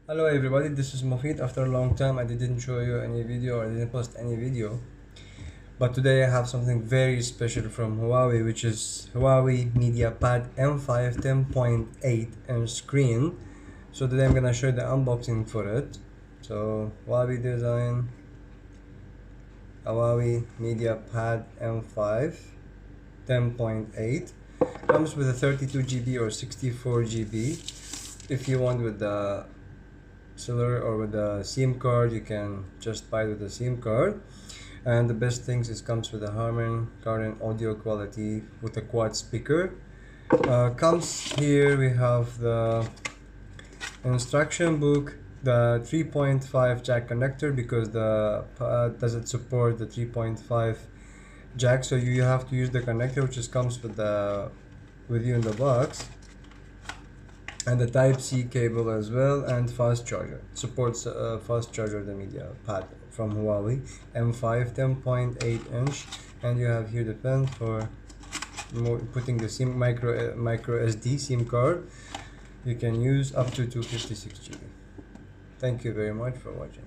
Hello everybody, this is Mofid. After a long time I didn't show you any video or I didn't post any video, but today I have something very special from Huawei, which is Huawei MediaPad M5 10.8 inch screen. So today I'm gonna show you the unboxing for it. So Huawei design, Huawei MediaPad M5 10.8 comes with a 32 GB or 64 GB. If you want with the cellular or with the SIM card, you can just buy it with the SIM card. And the best things is comes with a Harman Kardon audio quality with a quad speaker. Comes here, we have the instruction book, the 3.5 jack connector, because the doesn't support the 3.5 jack, so you have to use the connector which just comes with you in the box, and the Type-C cable as well, and fast charger. Supports fast charger, the MediaPad from Huawei M5 10.8 inch, and you have here the pen for putting the micro SD SIM card. You can use up to 256 GB. Thank you very much for watching.